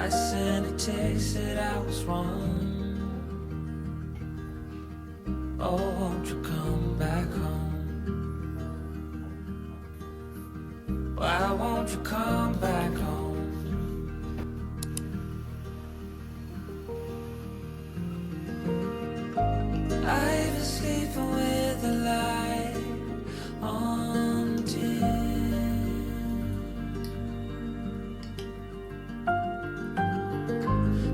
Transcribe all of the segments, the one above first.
I sent a text that I was wrong. Oh, won't you come back home? Why won't you come back home? I've been sleeping with the light on dim.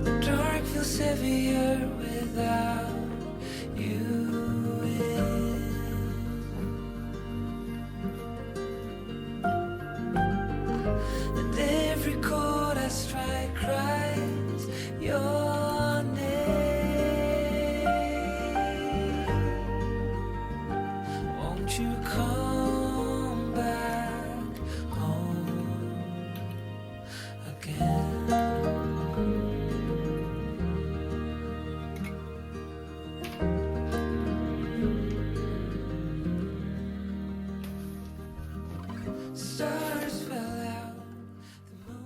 The dark feels heavier without you in. And every chord I strike cries your name. Won't you come back home again? Stars fell out, the moon.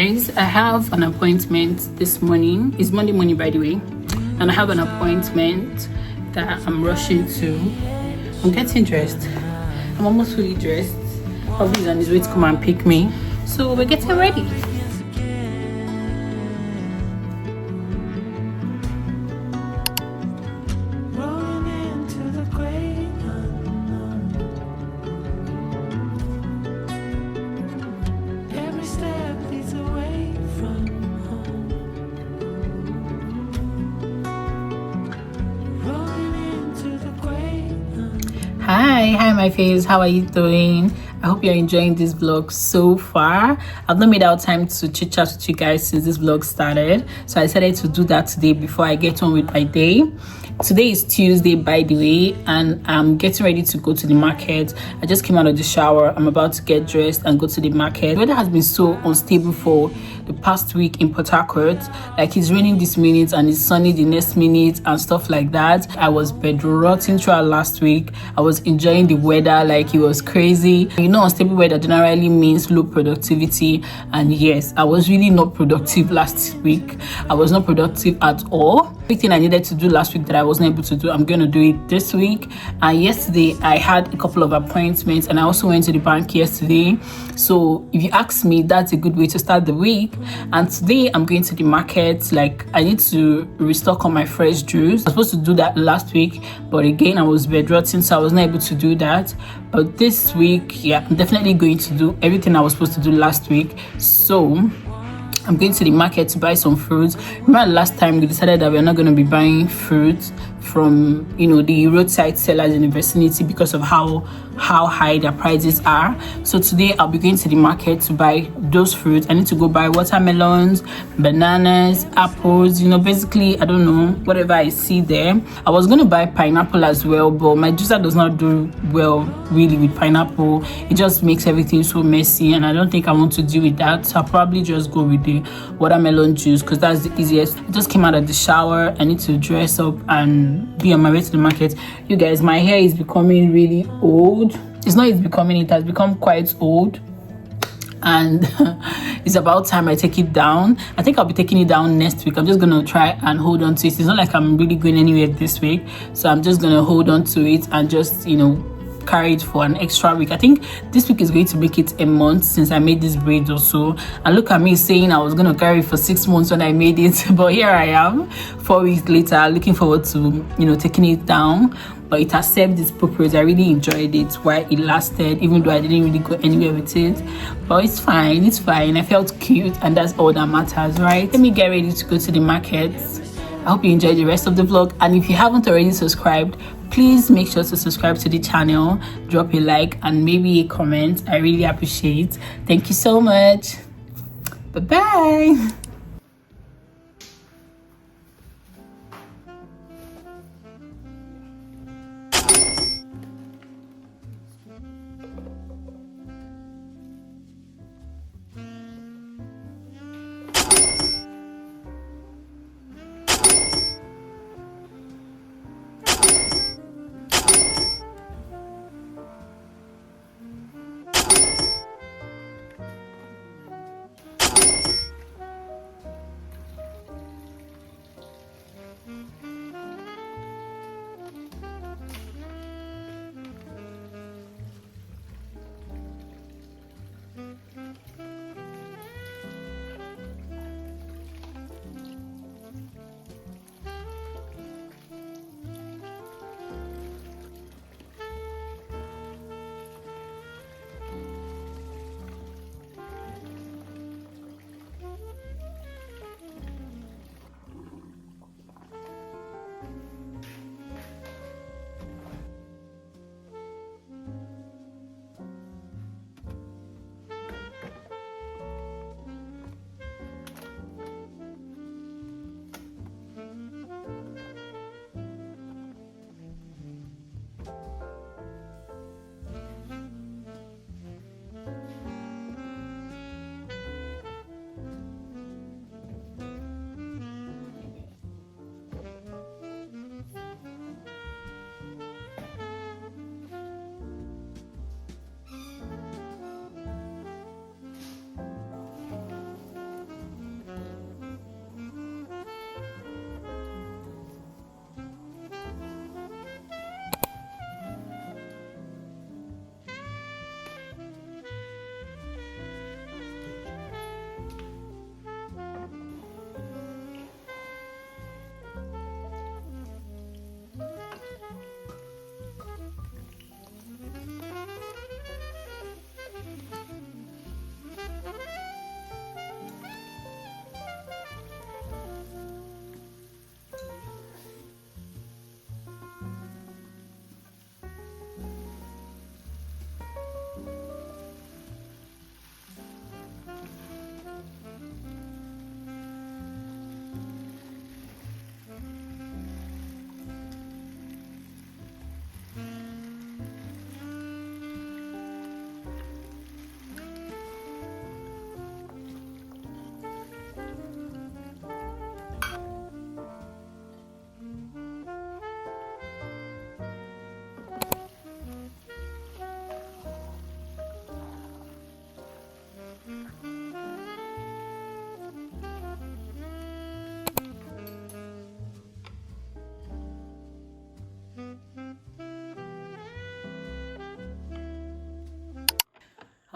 guys, I have an appointment this morning. It's Monday morning, by the way, and I have an appointment that I'm rushing to. I'm getting dressed. I'm almost fully dressed. Probably on his way to come and pick me. So we're getting ready. Hi my face, how are you doing? I hope you're enjoying this vlog so far. I've not made out time to chit chat with you guys since this vlog started, so I decided to do that today before I get on with my day. Today is Tuesday, by the way, and I'm getting ready to go to the market. I just came out of the shower. I'm about to get dressed and go to the market. The weather has been so unstable for the past week in Porthacourt. Like, it's raining this minute and it's sunny the next minute and stuff like that. I was bedrotting throughout last week. I was enjoying the weather, like it was crazy. You know, unstable weather generally means low productivity, and yes, I was really not productive last week. I was not productive at all. Everything I needed to do last week that I wasn't able to do, I'm going to do it this week. And yesterday I had a couple of appointments, and I also went to the bank yesterday. So if you ask me, that's a good way to start the week. And today I'm going to the market. Like, I need to restock on my fresh juice. I was supposed to do that last week, but again I was bedrotting, so I was not able to do that. But this week, yeah, I'm definitely going to do everything I was supposed to do last week. So I'm going to the market to buy some fruits. Remember last time we decided that we're not going to be buying fruits from, you know, the roadside sellers in the vicinity because of how high their prices are. So today I'll be going to the market to buy those fruits. I need to go buy watermelons, bananas, apples, you know, basically, I don't know, whatever I see there. I was going to buy pineapple as well, but my juicer does not do well really with pineapple. It just makes everything so messy, and I don't think I want to deal with that. So I'll probably just go with the watermelon juice because that's the easiest. I just came out of the shower. I need to dress up and be on my way to the market. You guys, my hair is becoming really old. It's not, it's becoming, it has become quite old, and it's about time I take it down. I think I'll be taking it down next week. I'm just gonna try and hold on to it. It's not like I'm really going anywhere this week, so I'm just gonna hold on to it and just, you know, carry it for an extra week. I think this week is going to make it a month since I made this braid or so. And look at me saying I was going to carry it for 6 months when I made it, but here I am 4 weeks later, looking forward to, you know, taking it down. But it has served its purpose. I really enjoyed it while it lasted, even though I didn't really go anywhere with it. But it's fine, it's fine. I felt cute, and that's all that matters, right? Let me get ready to go to the market. I hope you enjoyed the rest of the vlog, and if you haven't already subscribed, please make sure to subscribe to the channel, drop a like and maybe a comment. I really appreciate. Thank you so much. Bye bye.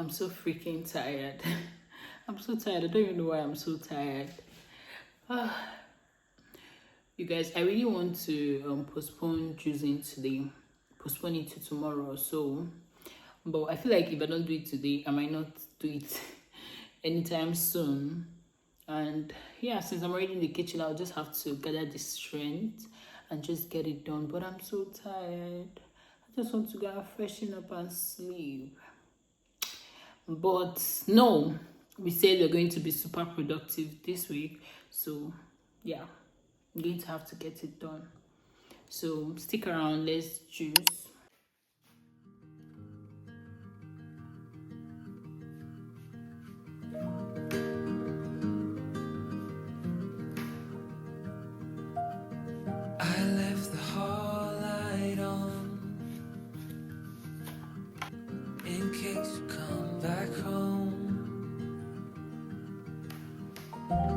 I'm so freaking tired. I'm so tired. I don't even know why I'm so tired. You guys, I really want to postpone choosing today, postpone it to tomorrow or so. But I feel like if I don't do it today, I might not do it anytime soon. And yeah, since I'm already in the kitchen, I'll just have to gather the strength and just get it done. But I'm so tired. I just want to go and freshen up and sleep. But no, we said we're going to be super productive this week. So yeah, I'm going to have to get it done. So stick around, let's choose. I left the hall light on in case you come back home.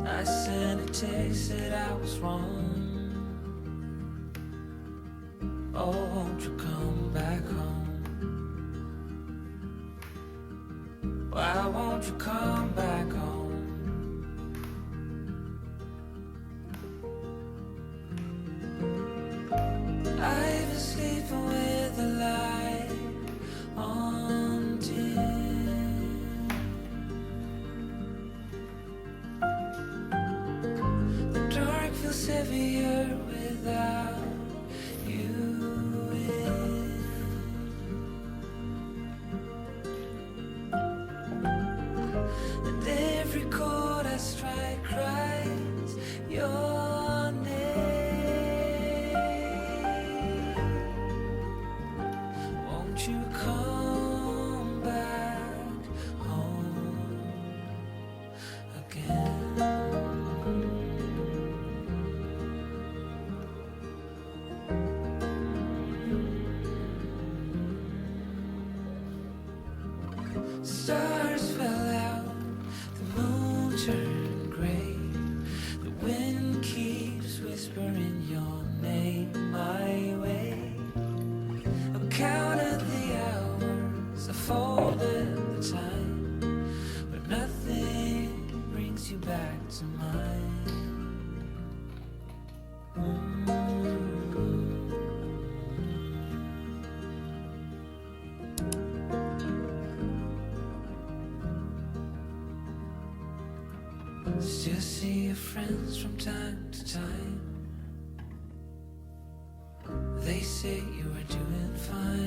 I sent a text that I was wrong. Oh, won't you come back home? Why won't you come back home? I've been sleeping with the light on dim. The dark feels heavier without you in. And every chord I strike cries your name. Won't you come back home again? Stars fell out, the moon turned gray. The wind keeps whispering your name my way. I've counted the hours, I folded the time, but nothing brings you back to mine. Still see your friends from time to time. They say you are doing fine.